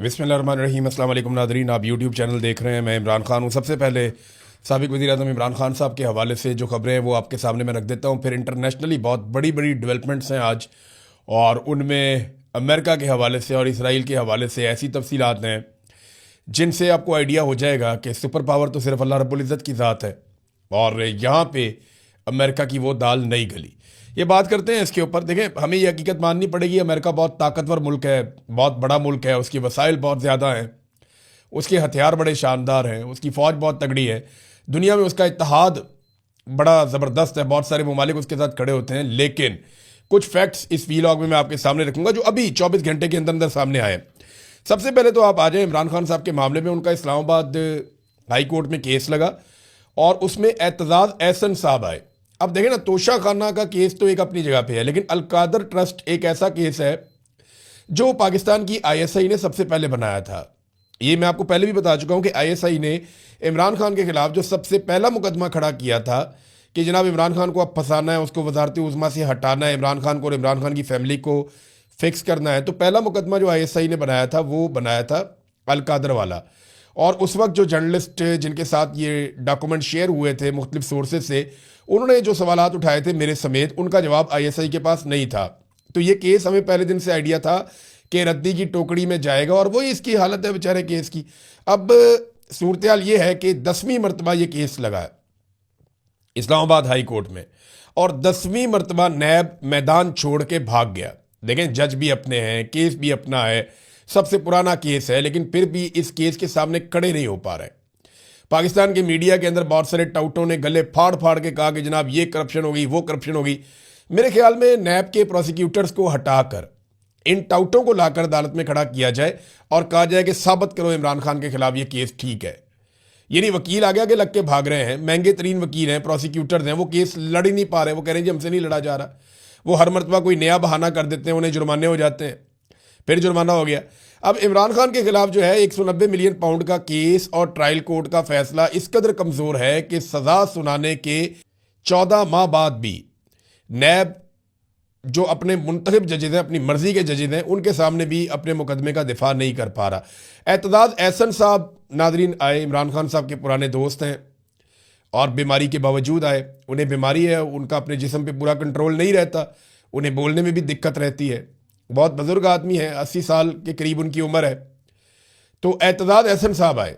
बिस्मिल्लाहिर्रहमानिर्रहीम। अस्सलाम वालेकुम नादरीन, आप यूट्यूब चैनल देख रहे हैं। मैं इमरान खान हूँ। सबसे पहले साबिक़ वज़ीर-ए-आज़म इमरान खान साहब के हवाले से जो खबरें हैं वो आपके सामने मैं रख देता हूँ। फिर इंटरनेशनली बहुत बड़ी बड़ी डेवलपमेंट्स हैं आज, और उनमें अमेरिका के हवाले से और इसराइल के हवाले से ऐसी तफसीलात हैं जिनसे आपको आइडिया हो जाएगा कि सुपर पावर तो सिर्फ अल्लाह रब्बुल इज़्ज़त की ज़ात है, और यहाँ पे अमेरिका की वो दाल नहीं गली। ये बात करते हैं इसके ऊपर। देखें, हमें ये हकीकत माननी पड़ेगी, अमेरिका बहुत ताकतवर मुल्क है, बहुत बड़ा मुल्क है, उसकी वसाइल बहुत ज़्यादा हैं, उसके हथियार बड़े शानदार हैं, उसकी फ़ौज बहुत तगड़ी है, दुनिया में उसका इत्तेहाद बड़ा ज़बरदस्त है, बहुत सारे ममालिक उसके साथ खड़े होते हैं। लेकिन कुछ फैक्ट्स इस वीलॉग में मैं आपके सामने रखूंगा जो अभी 24 घंटे के अंदर अंदर सामने आए। सबसे पहले तो आप आ जाए इमरान खान साहब के मामले में। उनका इस्लामाबाद हाई कोर्ट में केस लगा और उसमें एतजाज़ एहसन साहब आए। अब देखें ना, तोशा खाना का केस तो एक अपनी जगह पे है, लेकिन अलकादर ट्रस्ट एक ऐसा केस है जो पाकिस्तान की आईएसआई ने सबसे पहले बनाया था। ये मैं आपको पहले भी बता चुका हूं कि आईएसआई ने इमरान खान के खिलाफ जो सबसे पहला मुकदमा खड़ा किया था कि जनाब इमरान खान को अब फंसाना है, उसको वजारती उज़्मा से हटाना है, इमरान खान को और इमरान खान की फैमिली को फिक्स करना है, तो पहला मुकदमा जो आईएसआई ने बनाया था वो बनाया था अलकादर वाला। और उस वक्त जो जर्नलिस्ट जिनके साथ ये डॉक्यूमेंट शेयर हुए थे मुख्तलिफ सोर्सेज से, उन्होंने जो सवालात उठाए थे मेरे समेत, उनका जवाब आईएसआई के पास नहीं था। तो ये केस हमें पहले दिन से आइडिया था कि रद्दी की टोकरी में जाएगा, और वही इसकी हालत है बेचारे केस की। अब सूरत हाल ये है कि 10वीं मरतबा ये केस लगा है इस्लामाबाद हाई कोर्ट में, और 10वीं मरतबा नैब मैदान छोड़ के भाग गया। देखें, जज भी अपने हैं, केस भी अपना है, सबसे पुराना केस है, लेकिन फिर भी इस केस के सामने खड़े नहीं हो पा रहे। पाकिस्तान के मीडिया के अंदर बहुत सारे टाउटों ने गले फाड़ फाड़ के कहा कि जनाब ये करप्शन होगी, वो करप्शन होगी। मेरे ख्याल में नैब के प्रोसिक्यूटर्स को हटाकर इन टाउटों को लाकर अदालत में खड़ा किया जाए और कहा जाए कि साबित करो इमरान खान के खिलाफ ये केस ठीक है। ये नहीं वकील आगे आगे लग के भाग रहे हैं, महंगे तरीन वकील हैं, प्रोसिक्यूटर्स हैं, वो केस लड़ ही नहीं पा रहे। वो कह रहे हैं जी हमसे नहीं लड़ा जा रहा। वो हर मरतबा कोई नया बहाना कर देते हैं, उन्हें जुर्माने हो जाते हैं, फिर जुर्माना हो गया। अब इमरान खान के खिलाफ जो है 190 मिलियन पाउंड का केस और ट्रायल कोर्ट का फैसला इस कदर कमज़ोर है कि सज़ा सुनाने के 14 माह बाद भी नैब जो अपने मुंतखब जजेज हैं, अपनी मर्जी के जजेज हैं, उनके सामने भी अपने मुकदमे का दिफा नहीं कर पा रहा। एतजाज़ एहसन साहब नादरीन आए, इमरान खान साहब के पुराने दोस्त हैं, और बीमारी के बावजूद आए। उन्हें बीमारी है, उनका अपने जिस्म पे पूरा कंट्रोल नहीं रहता, उन्हें बोलने में भी दिक्कत रहती है। बहुत बुजुर्ग आदमी है, 80 साल के करीब उनकी उम्र है। तो एतजाज़ एहसन साहब आए।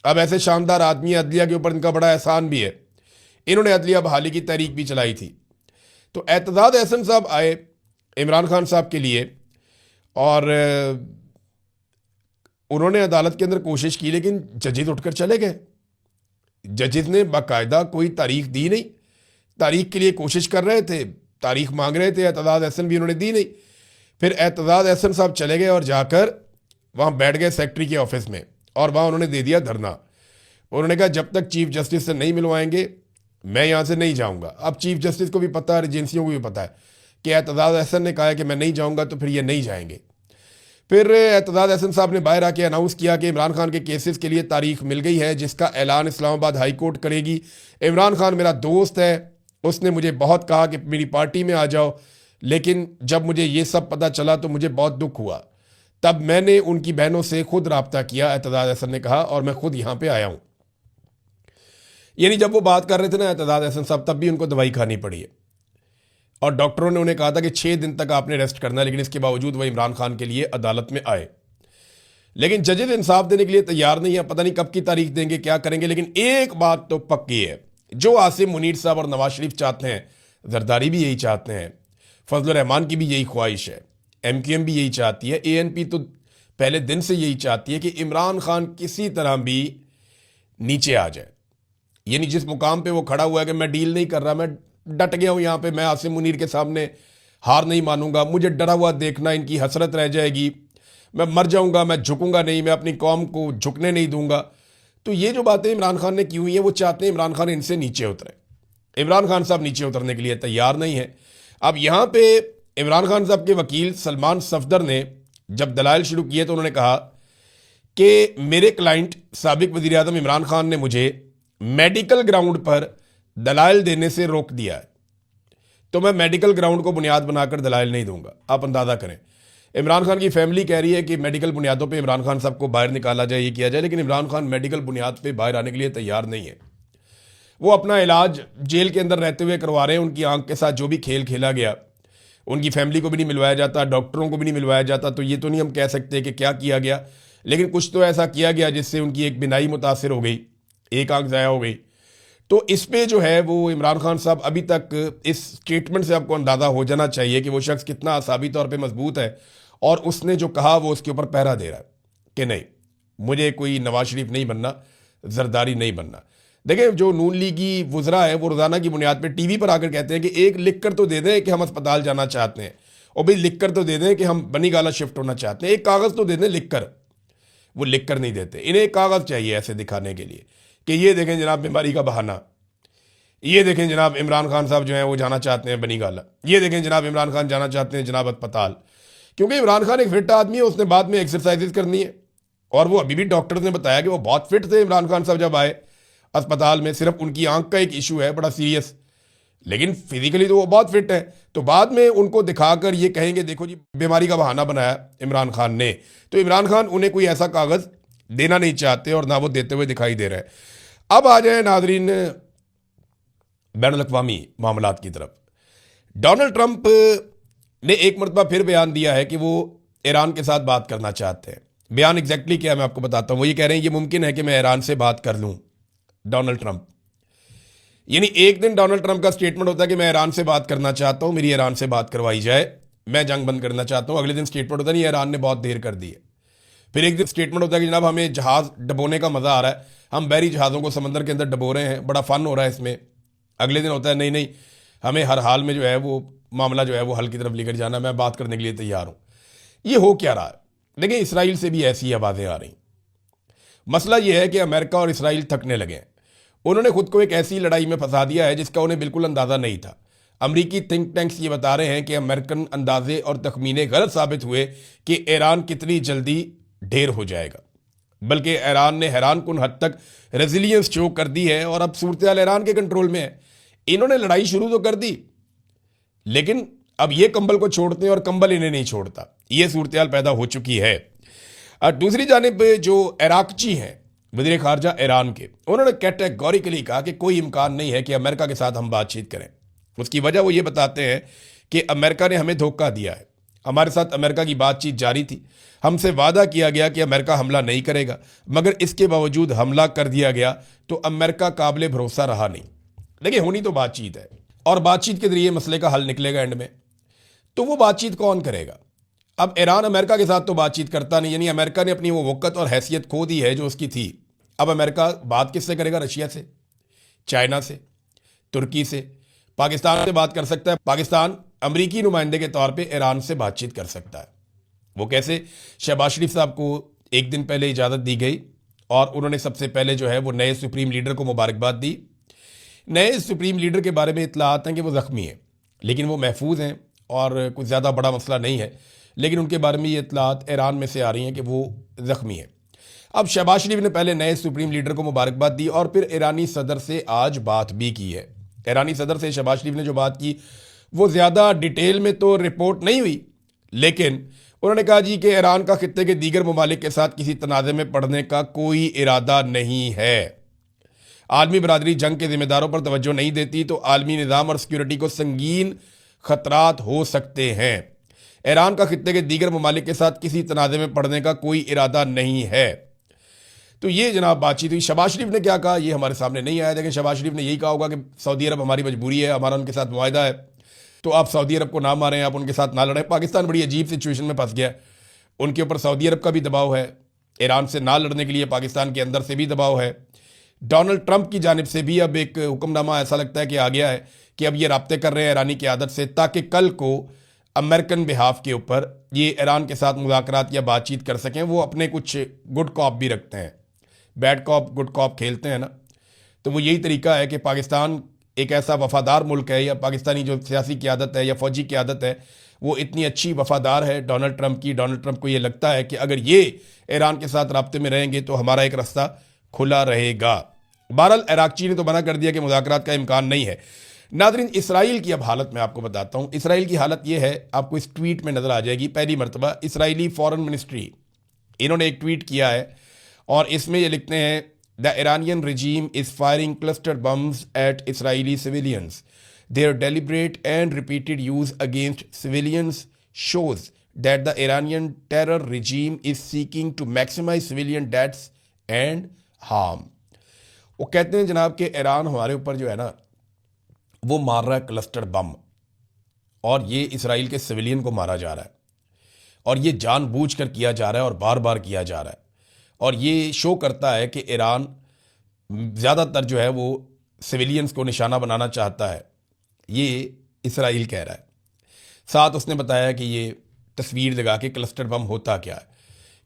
अब ऐसे शानदार आदमी, अदलिया के ऊपर इनका बड़ा एहसान भी है, इन्होंने अदलिया बहाली की तहरीक भी चलाई थी। तो एतजाज़ एहसन साहब आए इमरान खान साहब के लिए, और उन्होंने अदालत के अंदर कोशिश की, लेकिन जजेज उठकर चले गए। जजेज ने बाकायदा कोई तारीख दी नहीं। तारीख के लिए कोशिश कर रहे थे, तारीख मांग रहे थे, एतजाज़ एहसन भी उन्होंने दी नहीं। फिर एतजाज़ एहसन साहब चले गए और जाकर वहाँ बैठ गए सेक्रेटरी के ऑफिस में, और वहाँ उन्होंने दे दिया धरना। उन्होंने कहा जब तक चीफ जस्टिस से नहीं मिलवाएंगे मैं यहाँ से नहीं जाऊँगा। अब चीफ जस्टिस को भी पता है, एजेंसियों को भी पता है कि एतजाज़ एहसन ने कहा है कि मैं नहीं जाऊँगा, तो फिर ये नहीं जाएंगे। फिर एतजाज़ एहसन साहब ने बाहर आके अनाउंस किया कि इमरान खान के केसेस के लिए तारीख मिल गई है, जिसका ऐलान इस्लामाबाद हाई कोर्ट करेगी। इमरान खान मेरा दोस्त है, उसने मुझे बहुत कहा कि मेरी पार्टी में आ जाओ, लेकिन जब मुझे ये सब पता चला तो मुझे बहुत दुख हुआ। तब मैंने उनकी बहनों से खुद रब्ता किया, एतजाज़ एहसन ने कहा, और मैं खुद यहाँ पे आया हूँ। यानी जब वो बात कर रहे थे ना एतजाज़ एहसन साहब, तब भी उनको दवाई खानी पड़ी है, और डॉक्टरों ने उन्हें कहा था कि 6 दिन तक आपने रेस्ट करना है, लेकिन इसके बावजूद वो इमरान खान के लिए अदालत में आए। लेकिन जजेज इंसाफ देने के लिए तैयार नहीं है, पता नहीं कब की तारीख देंगे, क्या करेंगे। लेकिन एक बात तो पक्की है, जो आसिम मुनीर साहब और नवाज शरीफ चाहते हैं, जरदारी भी यही चाहते हैं, फजल रहमान की भी यही ख्वाहिश है, MQM भी यही चाहती है, ANP तो पहले दिन से यही चाहती है कि इमरान खान किसी तरह भी नीचे आ जाए। यानी जिस मुकाम पे वो खड़ा हुआ है कि मैं डील नहीं कर रहा, मैं डट गया हूँ यहाँ पे, मैं आसिम मुनीर के सामने हार नहीं मानूंगा, मुझे डरा हुआ देखना इनकी हसरत रह जाएगी, मैं मर जाऊंगा, मैं झुकूंगा नहीं, मैं अपनी कौम को झुकने नहीं दूंगा। तो ये जो बातें इमरान खान ने की हुई हैं, वो चाहते हैं इमरान खान इनसे नीचे उतरे। इमरान खान साहब नीचे उतरने के लिए तैयार नहीं है। अब यहाँ पे इमरान खान साहब के वकील सलमान सफदर ने जब दलाइल शुरू किए तो उन्होंने कहा कि मेरे क्लाइंट साबिक वज़ीर आज़म इमरान खान ने मुझे मेडिकल ग्राउंड पर दलाइल देने से रोक दिया है, तो मैं मेडिकल ग्राउंड को बुनियाद बनाकर दलाइल नहीं दूंगा। आप अंदाज़ा करें, इमरान खान की फैमिली कह रही है कि मेडिकल बुनियादों पे इमरान खान साहब को बाहर निकाला जाए, ये किया जाए, लेकिन इमरान खान मेडिकल बुनियाद पे बाहर आने के लिए तैयार नहीं है। वो अपना इलाज जेल के अंदर रहते हुए करवा रहे हैं। उनकी आंख के साथ जो भी खेल खेला गया, उनकी फैमिली को भी नहीं मिलवाया जाता, डॉक्टरों को भी नहीं मिलवाया जाता, तो ये तो नहीं हम कह सकते कि क्या किया गया, लेकिन कुछ तो ऐसा किया गया जिससे उनकी एक बिनाई मुतासिर हो गई, एक आंख ज़ाया हो गई। तो इस पे जो है वो इमरान खान साहब अभी तक, इस स्टेटमेंट से आपको अंदाज़ा हो जाना चाहिए कि वो शख्स कितना असाबी तौर पे मजबूत है और उसने जो कहा वो उसके ऊपर पहरा दे रहा है कि नहीं, मुझे कोई नवाज शरीफ नहीं बनना, जरदारी नहीं बनना। देखिए, जो नून लीगी वुज़रा है वो रोज़ाना की बुनियाद पे टीवी पर आकर कहते हैं कि एक लिख कर तो दे दें कि हम अस्पताल जाना चाहते हैं, और भाई लिख कर तो दे दें कि हम बनी गाला शिफ्ट होना चाहते हैं, एक कागज़ तो दे दें लिख कर। वो लिख कर नहीं देते, इन्हें एक कागज़ चाहिए ऐसे दिखाने के लिए कि ये देखें जनाब बीमारी का बहाना, ये देखें जनाब इमरान खान साहब जो हैं वो जाना चाहते हैं बनी गाला, ये देखें जनाब इमरान खान जाना चाहते हैं जनाब अस्पताल। क्योंकि इमरान खान एक फिट आदमी है, उसने बाद में एक्सरसाइजेज करनी है, और वो अभी भी डॉक्टर्स ने बताया कि वो बहुत फिट थे इमरान खान साहब जब आए अस्पताल में। सिर्फ उनकी आंख का एक इशू है बड़ा सीरियस, लेकिन फिजिकली तो वो बहुत फिट है। तो बाद में उनको दिखाकर ये कहेंगे देखो जी बीमारी का बहाना बनाया इमरान खान ने, तो इमरान खान उन्हें कोई ऐसा कागज़ देना नहीं चाहते और ना वो देते हुए दिखाई दे रहे हैं। अब आ जाए नाजरीन बैनुल-अक़वामी मामलात की तरफ। डोनाल्ड ट्रंप ने एक मरतबा फिर बयान दिया है कि वो ईरान के साथ बात करना चाहते हैं। बयान एग्जैक्टली क्या है मैं आपको बताता हूँ। वो ये कह रहे हैं ये मुमकिन है कि मैं ईरान से बात कर लूँ। डोनाल्ड ट्रंप, यानी एक दिन डोनाल्ड ट्रंप का स्टेटमेंट होता है कि मैं ईरान से बात करना चाहता हूँ, मेरी ईरान से बात करवाई जाए, मैं जंग बंद करना चाहता हूँ। अगले दिन स्टेटमेंट होता है नहीं, ईरान ने बहुत देर कर दी है। फिर एक दिन स्टेटमेंट होता है कि जनाब हमें जहाज़ डबोने का मज़ा आ रहा है, हम बहरी जहाज़ों को समंदर के अंदर डबो रहे हैं, बड़ा फ़न हो रहा है इसमें। अगले दिन होता है नहीं नहीं, हमें हर हाल में जो है वो मामला जो है वो हल की तरफ लेकर जाना, मैं बात करने के लिए तैयार हूँ। ये हो क्या रहा है? देखिए, इसराइल से भी ऐसी आवाज़ें आ रही। मसला ये है कि अमेरिका और इसराइल थकने लगे हैं। उन्होंने खुद को एक ऐसी लड़ाई में फंसा दिया है जिसका उन्हें बिल्कुल अंदाज़ा नहीं था। अमरीकी थिंक टैंक्स ये बता रहे हैं कि अमेरिकन अंदाजे और तखमीने गलत साबित हुए कि ईरान कितनी जल्दी ढेर हो जाएगा, बल्कि ईरान ने हैरान कुन हद तक रेजिलियंस शो कर दी है और अब सूरत हाल ईरान के कंट्रोल में है। इन्होंने लड़ाई शुरू तो कर दी, लेकिन अब ये कंबल को छोड़ते हैं और कंबल इन्हें नहीं छोड़ता। ये सूरत हाल पैदा हो चुकी है। और दूसरी जानिब जो इराकची हैं वज़ीर ख़ारजा ईरान के, उन्होंने कैटेगोरिकली कहा कि कोई इम्कान नहीं है कि अमेरिका के साथ हम बातचीत करें। उसकी वजह वो ये बताते हैं कि अमेरिका ने हमें धोखा दिया है, हमारे साथ अमेरिका की बातचीत जारी थी, हमसे वादा किया गया कि अमेरिका हमला नहीं करेगा, मगर इसके बावजूद हमला कर दिया गया, तो अमेरिका काबिल भरोसा रहा नहीं। देखिए, होनी तो बातचीत है और बातचीत के जरिए मसले का हल निकलेगा एंड में। तो वो बातचीत कौन करेगा? अब ईरान अमेरिका के साथ तो बातचीत करता नहीं, यानी अमेरिका ने अपनी वो वक़्त और हैसियत खो दी है जो उसकी थी। अब अमेरिका बात किससे करेगा? रशिया से, चाइना से, तुर्की से, पाकिस्तान से बात कर सकता है। पाकिस्तान अमरीकी नुमाइंदे के तौर पे ईरान से बातचीत कर सकता है। वो कैसे? शहबाज शरीफ साहब को एक दिन पहले इजाज़त दी गई और उन्होंने सबसे पहले जो है वो नए सुप्रीम लीडर को मुबारकबाद दी। नए सुप्रीम लीडर के बारे में इत्तलात हैं कि वो ज़ख्मी हैं, लेकिन वो महफूज हैं और कुछ ज़्यादा बड़ा मसला नहीं है, लेकिन उनके बारे में ये इत्तलात ईरान में से आ रही हैं कि वो ज़ख्मी हैं। अब शहबाज शरीफ ने पहले नए सुप्रीम लीडर को मुबारकबाद दी और फिर ईरानी सदर से आज बात भी की है। ईरानी सदर से शहबाज शरीफ ने जो बात की वो ज़्यादा डिटेल में तो रिपोर्ट नहीं हुई, लेकिन उन्होंने कहा जी कि ईरान का खित्ते के दीगर ममालिक के साथ किसी तनाज़े में पड़ने का कोई इरादा नहीं है। आलमी बरादरी जंग के जिम्मेदारों पर तवज्जो नहीं देती तो आलमी निज़ाम और सिक्योरिटी को संगीन खतरात हो सकते हैं। ईरान का खित्ते के दीगर ममालिक के साथ किसी तनाज़े में पड़ने का कोई इरादा नहीं है। तो ये जनाब बातचीत हुई। शहबाज शरीफ ने क्या कहा ये हमारे सामने नहीं आया, लेकिन शहबाज शरीफ ने यही कहा होगा कि सऊदी अरब हमारी मजबूरी है, हमारा उनके साथ मुआहदा है, तो आप सऊदी अरब को ना मारें, आप उनके साथ ना लड़ें। पाकिस्तान बड़ी अजीब सिचुएशन में फंस गया, उनके ऊपर सऊदी अरब का भी दबाव है, ईरान से ना लड़ने के लिए पाकिस्तान के अंदर से भी दबाव है। डोनाल्ड ट्रंप की जानिब से भी अब एक हुक्मनामा ऐसा लगता है कि आ गया है कि अब ये राब्ते कर रहे हैं ईरानी क़यादत से, ताकि कल को अमेरिकन बिहाफ के ऊपर ये ईरान के साथ मुज़ाकरात या बातचीत कर सकें। वो अपने कुछ गुड कॉप भी रखते हैं, बैड कॉप गुड कॉप खेलते हैं ना, तो वो यही तरीका है कि पाकिस्तान एक ऐसा वफ़ादार मुल्क है, या पाकिस्तानी जो सियासी क़यादत है या फ़ौजी क़यादत है वो इतनी अच्छी वफ़ादार है डोनाल्ड ट्रंप की। डोनाल्ड ट्रंप को ये लगता है कि अगर ये ईरान के साथ राब्ते में रहेंगे तो हमारा एक रास्ता खुला रहेगा। बहरहाल इराकची ने तो मना कर दिया कि मुज़ाकरात का इम्कान नहीं है। नादरीन, इसराइल की अब हालत मैं आपको बताता हूँ। इसराइल की हालत ये है, आपको इस ट्वीट में नज़र आ जाएगी। पहली मरतबा इसराइली फॉरेन मिनिस्ट्री, इन्होंने एक ट्वीट किया है और इसमें ये लिखते हैं, the Iranian regime is firing cluster bombs at Israeli civilians, their deliberate and repeated use against civilians shows that the Iranian terror regime is seeking to maximize civilian deaths and harm। वो कहते हैं जनाब कि Iran हमारे ऊपर जो है ना वो मार रहा है क्लस्टर बम, और ये इसराइल के सिविलियन को मारा जा रहा है, और ये जानबूझकर किया जा रहा है और बार बार किया जा रहा है। और ये शो करता है कि ईरान ज़्यादातर जो है वो सिविलियंस को निशाना बनाना चाहता है, ये इसराइल कह रहा है। साथ उसने बताया कि ये तस्वीर लगा के क्लस्टर बम होता क्या है,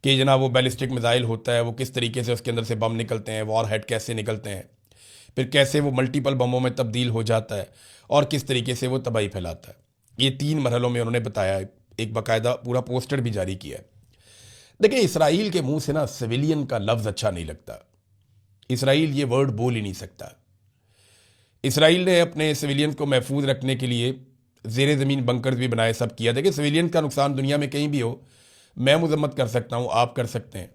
कि जनाब वो बैलिस्टिक मिसाइल होता है, वो किस तरीके से उसके अंदर से बम निकलते हैं, वॉर हेड कैसे निकलते हैं, फिर कैसे वो मल्टीपल बमों में तब्दील हो जाता है और किस तरीके से वो तबाही फैलाता है। ये 3 मरहलों में उन्होंने बताया, एक बाकायदा पूरा पोस्टर भी जारी किया है। देखिए, इसराइल के मुंह से ना सिविलियन का लफ्ज़ अच्छा नहीं लगता। इसराइल ये वर्ड बोल ही नहीं सकता। इसराइल ने अपने सिविलियन को महफूज रखने के लिए ज़ेरे ज़मीन बंकर्स भी बनाए, सब किया। देखिए, सिविलियन का नुकसान दुनिया में कहीं भी हो, मैं मजम्मत कर सकता हूँ, आप कर सकते हैं,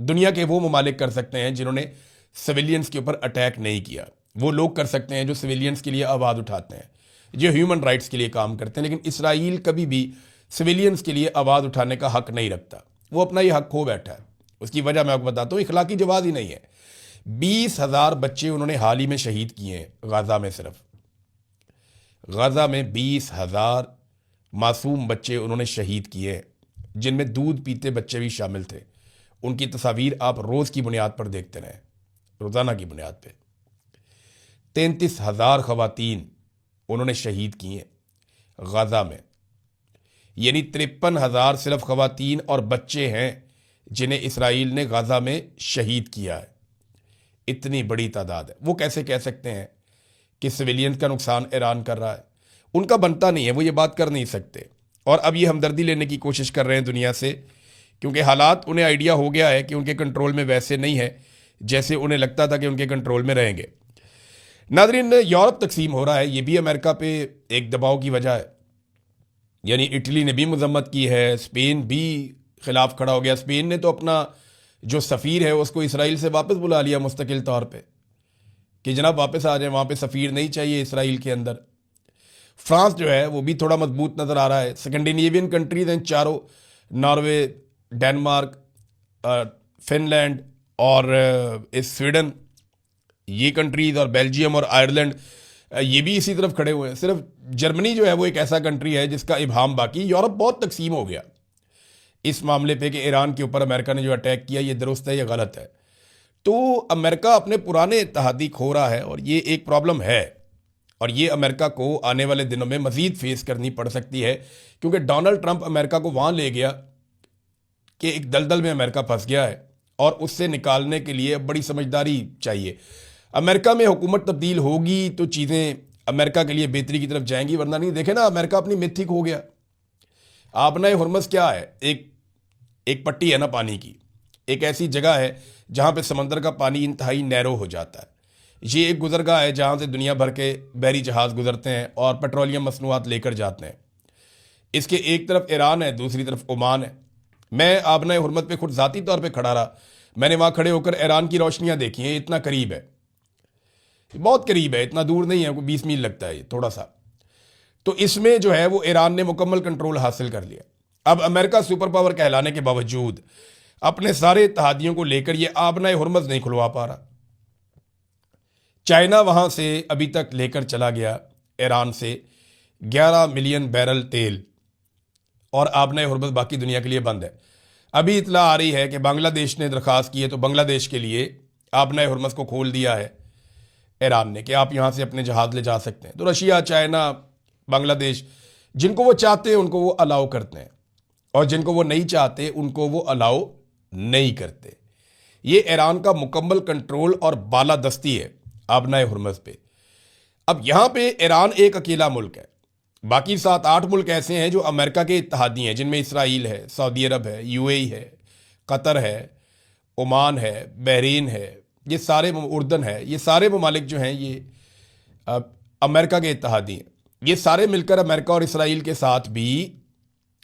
दुनिया के वो ममालिक कर सकते हैं जिन्होंने सिविलियंस के ऊपर अटैक नहीं किया। वो लोग कर सकते हैं जो सिविलियंस के लिए आवाज़ उठाते हैं, जो ह्यूमन राइट्स के लिए काम करते हैं। लेकिन इसराइल कभी भी सिविलियंस के लिए आवाज़ उठाने का हक नहीं रखता। वो अपना ये हक खो बैठा है। उसकी वजह मैं आपको बताता हूँ, इखलाकी जवाब ही नहीं है। 20,000 बच्चे उन्होंने हाल ही में शहीद किए हैं गाज़ा में। सिर्फ गाज़ा में 20,000 मासूम बच्चे उन्होंने शहीद किए हैं, जिनमें दूध पीते बच्चे भी शामिल थे। उनकी तस्वीर आप रोज़ की बुनियाद पर देखते रहें, रोज़ाना की बुनियाद पर। 33,000 ख़वातीन उन्होंने शहीद की हैं गाज़ा में, यानी 53,000 सिर्फ ख़वातीन और बच्चे हैं जिन्हें इसराइल ने गाज़ा में शहीद किया है। इतनी बड़ी तादाद है। वो कैसे कह सकते हैं कि सिविलियन का नुकसान ईरान कर रहा है? उनका बनता नहीं है, वो ये बात कर नहीं सकते। और अब ये हमदर्दी लेने की कोशिश कर रहे हैं दुनिया से, क्योंकि हालात उन्हें आइडिया हो गया है कि उनके कंट्रोल में वैसे नहीं है जैसे उन्हें लगता था कि उनके कंट्रोल में रहेंगे। नाज़रीन, यूरोप तकसीम हो रहा है, ये भी अमेरिका पे एक दबाव की वजह है। यानी इटली ने भी मजम्मत की है, स्पेन भी खिलाफ खड़ा हो गया। स्पेन ने तो अपना जो सफ़ीर है उसको इसराइल से वापस बुला लिया मुस्तकिल तौर पे, कि जनाब वापस आ जाए, वहाँ पे सफ़ीर नहीं चाहिए इसराइल के अंदर। फ्रांस जो है वो भी थोड़ा मजबूत नज़र आ रहा है। स्कैंडिनेवियन कंट्रीज हैं चारों, नॉर्वे, डेनमार्क, फिनलैंड और स्वीडन, ये कंट्रीज़, और बेल्जियम और आयरलैंड, ये भी इसी तरफ खड़े हुए हैं। सिर्फ जर्मनी जो है वो एक ऐसा कंट्री है जिसका इबाम बाकी। यूरोप बहुत तकसीम हो गया इस मामले पे कि ईरान के ऊपर अमेरिका ने जो अटैक किया ये दुरुस्त है या गलत है। तो अमेरिका अपने पुराने इत्तेहादी खो रहा है, और ये एक प्रॉब्लम है, और ये अमेरिका को आने वाले दिनों में मज़ीद फेस करनी पड़ सकती है, क्योंकि डोनाल्ड ट्रंप अमेरिका को वहाँ ले गया कि एक दलदल में अमेरिका फंस गया है, और उससे निकालने के लिए बड़ी समझदारी चाहिए। अमेरिका में हुकूमत तब्दील होगी तो चीज़ें अमेरिका के लिए बेहतरी की तरफ जाएंगी, वरना नहीं। देखें ना, अमेरिका अपनी मिथी खो गया। आपना हुरमस क्या है? एक पट्टी है ना पानी की, एक ऐसी जगह है जहाँ पे समंदर का पानी इंतहाई नैरो हो जाता है। ये एक गुजरगाह है जहाँ से दुनिया भर के बहरी जहाज़ गुजरते हैं और पेट्रोलियम मसनूआत लेकर जाते हैं। इसके एक तरफ ईरान है, दूसरी तरफ ओमान है। मैं आबना हुरमत पे खुद ज़ाती तौर पे खड़ा रहा। मैंने वहाँ खड़े होकर ईरान की रोशनियाँ देखी हैं। इतना करीब है, बहुत करीब है, इतना दूर नहीं है, कोई 20 मील लगता है ये थोड़ा सा। तो इसमें जो है वो ईरान ने मुकम्मल कंट्रोल हासिल कर लिया। अब अमेरिका सुपर पावर कहलाने के बावजूद अपने सारे इत्तेहादियों को लेकर ये आबना हुरमज़ नहीं खुलवा पा रहा। चाइना वहाँ से अभी तक लेकर चला गया ईरान से 11 मिलियन बैरल तेल, और आबना हुरमज़ बाकी दुनिया के लिए बंद है। अभी इतला आ रही है कि बांग्लादेश ने दरख्वास्त की है, तो बांग्लादेश के लिए आबना हुरमज़ को खोल दिया है ईरान ने कि आप यहाँ से अपने जहाज़ ले जा सकते हैं। तो रशिया, चाइना, बांग्लादेश, जिनको वो चाहते हैं उनको वो अलाउ करते हैं, और जिनको वो नहीं चाहते उनको वो अलाउ नहीं करते। ये ईरान का मुकम्मल कंट्रोल और बालादस्ती है आबना हुरमज़ पे। अब यहाँ पे ईरान एक अकेला मुल्क है, बाकी 7-8 मुल्क ऐसे हैं जो अमेरिका के इत्तेहादी हैं, जिनमें इसराइल है, सऊदी अरब है, यूएई है, कतर है, ओमान है, बहरीन है, ये सारे, उर्दन है, ये सारे ममालिक जो हैं ये अमेरिका के इत्तेहादी हैं, ये सारे मिलकर अमेरिका और इसराइल के साथ भी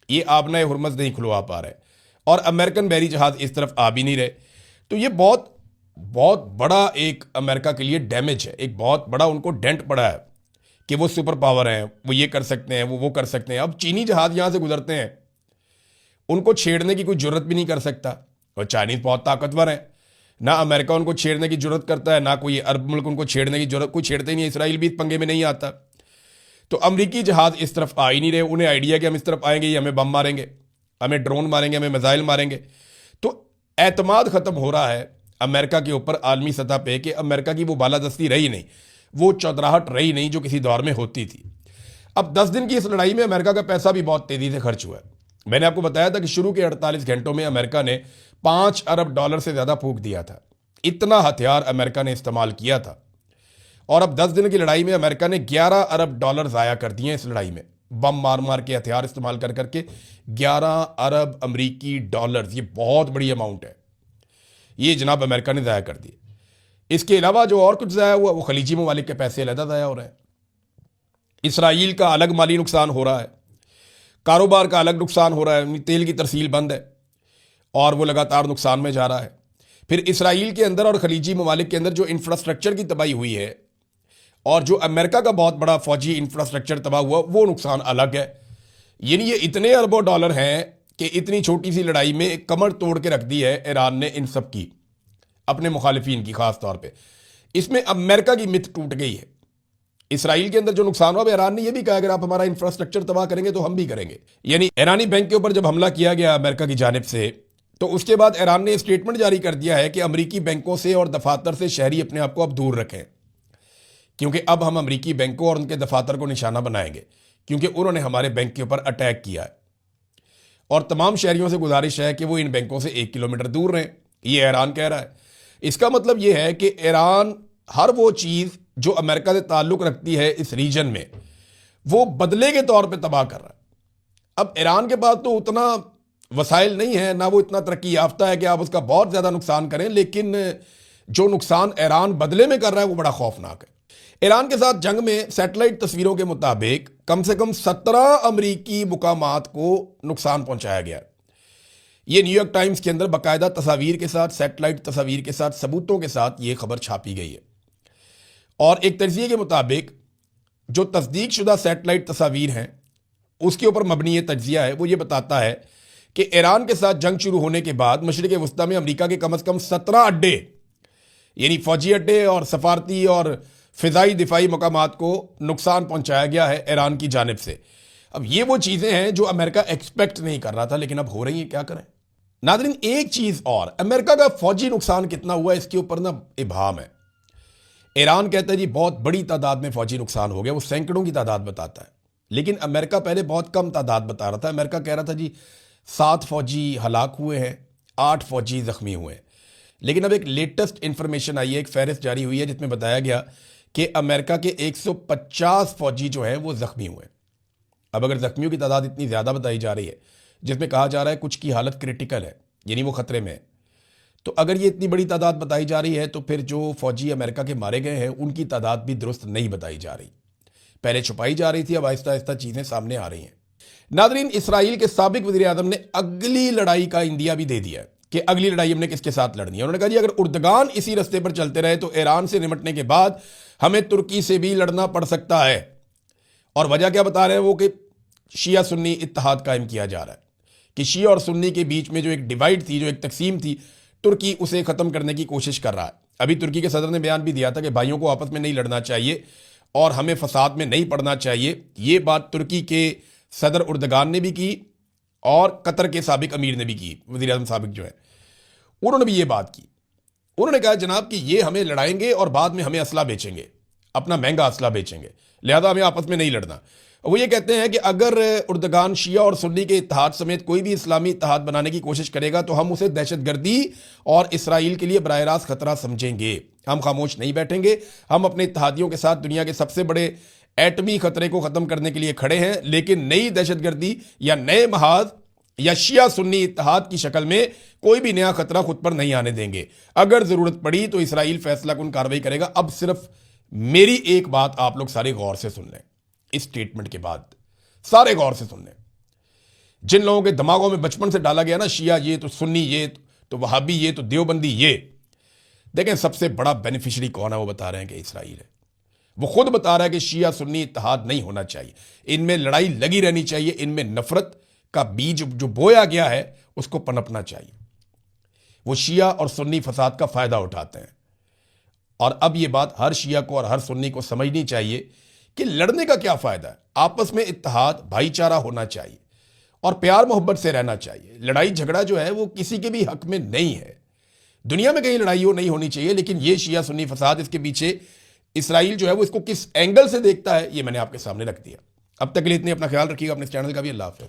ये आबना हुरमज़ नहीं खुलवा पा रहे, और अमेरिकन बहरी जहाज इस तरफ आ भी नहीं रहे। तो ये बहुत बहुत बड़ा एक अमेरिका के लिए डैमेज है, एक बहुत बड़ा उनको डेंट पड़ा है कि वो सुपर पावर हैं, वो ये कर सकते हैं, वो कर सकते हैं। अब चीनी जहाज यहाँ से गुजरते हैं, उनको छेड़ने की कोई जरूरत भी नहीं कर सकता, और चाइनीज बहुत ताकतवर हैं, ना अमेरिका उनको छेड़ने की जरूरत करता है, ना कोई अरब मुल्क उनको छेड़ने की जरूरत, कोई छेड़ते ही नहीं, इसराइल भी इस पंगे में नहीं आता। तो अमरीकी जहाज इस तरफ आ ही नहीं रहे, उन्हें आइडिया कि हम इस तरफ आएंगे, ये हमें बम मारेंगे, हमें ड्रोन मारेंगे, हमें मिसाइल मारेंगे। तो एतमाद ख़त्म हो रहा है अमेरिका के ऊपर आलमी सतह पे कि अमेरिका की वो बालादस्ती रही नहीं, वो चौधराहट रही नहीं जो किसी दौर में होती थी। अब 10 दिन की इस लड़ाई में अमेरिका का पैसा भी बहुत तेज़ी से खर्च हुआ है। मैंने आपको बताया था कि शुरू के 48 घंटों में अमेरिका ने 5 अरब डॉलर से ज़्यादा फूंक दिया था, इतना हथियार अमेरिका ने इस्तेमाल किया था। और अब 10 दिन की लड़ाई में अमेरिका ने 11 अरब डॉलर ज़ाया कर दिए इस लड़ाई में, बम मार मार के, हथियार इस्तेमाल कर करके 11 अरब अमरीकी डॉलर, ये बहुत बड़ी अमाउंट है, ये जनाब अमेरिका ने ज़ाया कर दिए। इसके अलावा जो और कुछ ज़ाया हुआ वो खलीजी ममालिक के पैसे अलग ज़ाया हो रहे हैं। इसराइल का अलग माली नुकसान हो रहा है, कारोबार का अलग नुकसान हो रहा है, तेल की तरसील बंद है और वो लगातार नुकसान में जा रहा है। फिर इसराइल के अंदर और खलीजी ममालिक के अंदर जो इंफ्रास्ट्रक्चर की तबाही हुई है और जो अमेरिका का बहुत बड़ा फौजी इंफ्रास्ट्रक्चर तबाह हुआ, वो नुकसान अलग है। यानी ये इतने अरबों डॉलर हैं कि इतनी छोटी सी लड़ाई में कमर तोड़ के रख दी है ईरान ने इन सब की, अपने मुखालिफिन की खास तौर पे। इसमें अमेरिका की मिथ टूट गई है। इसराइल के अंदर जो नुकसान हुआ, ईरान ने यह भी कहा अगर आप हमारा इंफ्रास्ट्रक्चर तबाह करेंगे तो हम भी करेंगे। यानी ईरानी बैंक के ऊपर जब हमला किया गया अमेरिका की जानिब से, तो उसके बाद ईरान ने स्टेटमेंट जारी कर दिया है कि अमरीकी बैंकों से और दफातर से शहरी अपने आप को अब दूर रखें, क्योंकि अब हम अमरीकी बैंकों और उनके दफातर को निशाना बनाएंगे, क्योंकि उन्होंने हमारे बैंक के ऊपर अटैक किया है। और तमाम शहरियों से गुजारिश है कि वो इन बैंकों से 1 किलोमीटर दूर रहें, ये ईरान कह रहा है। इसका मतलब ये है कि ईरान हर वो चीज़ जो अमेरिका से ताल्लुक़ रखती है इस रीजन में, वो बदले के तौर पे तबाह कर रहा है। अब ईरान के पास तो उतना वसाइल नहीं है, ना वो इतना तरक्की याफ्ता है कि आप उसका बहुत ज़्यादा नुकसान करें, लेकिन जो नुकसान ईरान बदले में कर रहा है वो बड़ा खौफनाक है। ईरान के साथ जंग में सैटेलाइट तस्वीरों के मुताबिक कम से कम 17 अमरीकी मुकामात को नुकसान पहुंचाया गया। ये न्यूयॉर्क टाइम्स के अंदर बाकायदा तस्वीर के साथ, सैटेलाइट तस्वीर के साथ, सबूतों के साथ ये खबर छापी गई है। और एक तज्जिए के मुताबिक जो तस्दीक शुदा सैटेलाइट तस्वीर हैं उसके ऊपर मबनी ये तज्जिया है, वो ये बताता है कि ईरान के साथ जंग शुरू होने के बाद मशरिक़ वस्ता में अमरीका के कम से कम 17 अड्डे, यानी फौजी अड्डे और सफारती और फ़िज़ाई दिफाई मकामात को नुकसान पहुंचाया गया है ईरान की जानिब से। अब ये वो चीज़ें हैं जो अमेरिका एक्सपेक्ट नहीं कर रहा था, लेकिन अब हो रही हैं, क्या करें। नाज़रीन, एक चीज़ और, अमेरिका का फौजी नुकसान कितना हुआ इसके ऊपर ना इबहाम है। ईरान कहता है जी बहुत बड़ी तादाद में फौजी नुकसान हो गया, वो सैकड़ों की तादाद बताता है, लेकिन अमेरिका पहले बहुत कम तादाद बता रहा था। अमेरिका कह रहा था जी 7 फौजी हलाक हुए हैं, 8 फौजी ज़ख्मी हुए हैं। लेकिन अब एक लेटेस्ट इंफॉर्मेशन आई है, एक फहरिस्त जारी हुई है जिसमें बताया गया कि अमेरिका के 150 फौजी जो हैं वो ज़ख्मी हुए। अब अगर ज़ख्मियों की तादाद इतनी ज़्यादा बताई जा रही है, जिसमें कहा जा रहा है कुछ की हालत क्रिटिकल है, यानी वो ख़तरे में है, तो अगर ये इतनी बड़ी तादाद बताई जा रही है तो फिर जो फौजी अमेरिका के मारे गए हैं उनकी तादाद भी दुरुस्त नहीं बताई जा रही। पहले छुपाई जा रही थी, अब आहिस्ता आहिस्ता चीज़ें सामने आ रही हैं। नादरीन, इसराइल के साबिक वज़ीर आज़म ने अगली लड़ाई का इंदिया भी दे दिया कि अगली लड़ाई हमने किसके साथ लड़नी है। उन्होंने कहा जी अगर उर्दगान इसी रास्ते पर चलते रहे तो ईरान से निपटने के बाद हमें तुर्की से भी लड़ना पड़ सकता है। और वजह क्या बता रहे हैं वो कि शिया सुन्नी इत्तेहाद कायम किया जा रहा है, कि शिया और सुन्नी के बीच में जो एक डिवाइड थी, जो एक तकसीम थी, तुर्की उसे ख़त्म करने की कोशिश कर रहा है। अभी तुर्की के सदर ने बयान भी दिया था कि भाइयों को आपस में नहीं लड़ना चाहिए और हमें फसाद में नहीं पड़ना चाहिए। ये बात तुर्की के सदर उर्दगान ने भी की और कतर के साबिक अमीर ने भी की, वज़ीर आज़म साबिक जो है उन्होंने भी ये बात की। उन्होंने कहा जनाब कि ये हमें लड़ाएंगे और बाद में हमें असला बेचेंगे, अपना महंगा असला बेचेंगे, लिहाजा हमें आपस में नहीं लड़ना। वो ये कहते हैं कि अगर उर्दगान शिया और सुन्नी के इत्तेहाद समेत कोई भी इस्लामी इत्तेहाद बनाने की कोशिश करेगा तो हम उसे दहशतगर्दी और इसराइल के लिए बराह रास्त खतरा समझेंगे। हम खामोश नहीं बैठेंगे, हम अपने इत्तेहादियों के साथ दुनिया के सबसे बड़े एटमी खतरे को ख़त्म करने के लिए खड़े हैं, लेकिन नई दहशतगर्दी या नए महाज या शिया सुन्नी इत्तेहाद की शक्ल में कोई भी नया खतरा खुद पर नहीं आने देंगे। अगर ज़रूरत पड़ी तो इसराइल फैसला कुन कार्रवाई करेगा। अब सिर्फ मेरी एक बात आप लोग सारे गौर से सुन लें, इस स्टेटमेंट के बाद सारे गौर से सुन लें। जिन लोगों के दिमागों में बचपन से डाला गया ना, शिया ये तो सुन्नी ये तो वहाबी ये तो देवबंदी ये, देखें सबसे बड़ा बेनिफिशियरी कौन है, वो बता रहे हैं कि इसराइल है। वो खुद बता रहा है कि शिया सुन्नी इत्तेहाद नहीं होना चाहिए, इनमें लड़ाई लगी रहनी चाहिए, इनमें नफरत का बीज जो बोया गया है उसको पनपना चाहिए। वो शिया और सुन्नी फसाद का फायदा उठाते हैं। और अब ये बात हर शिया को और हर सुन्नी को समझनी चाहिए कि लड़ने का क्या फायदा है। आपस में इत्तेहाद भाईचारा होना चाहिए और प्यार मोहब्बत से रहना चाहिए। लड़ाई झगड़ा जो है वो किसी के भी हक में नहीं है। दुनिया में कहीं लड़ाई हो नहीं होनी चाहिए, लेकिन ये शिया सुन्नी फसाद, इसके पीछे इसराइल जो है वो इसको किस एंगल से देखता है, ये मैंने आपके सामने रख दिया। अब तक के लिए इतने, अपना ख्याल रखिएगा, अपने चैनल का भी। अल्लाह हाफ़िज़।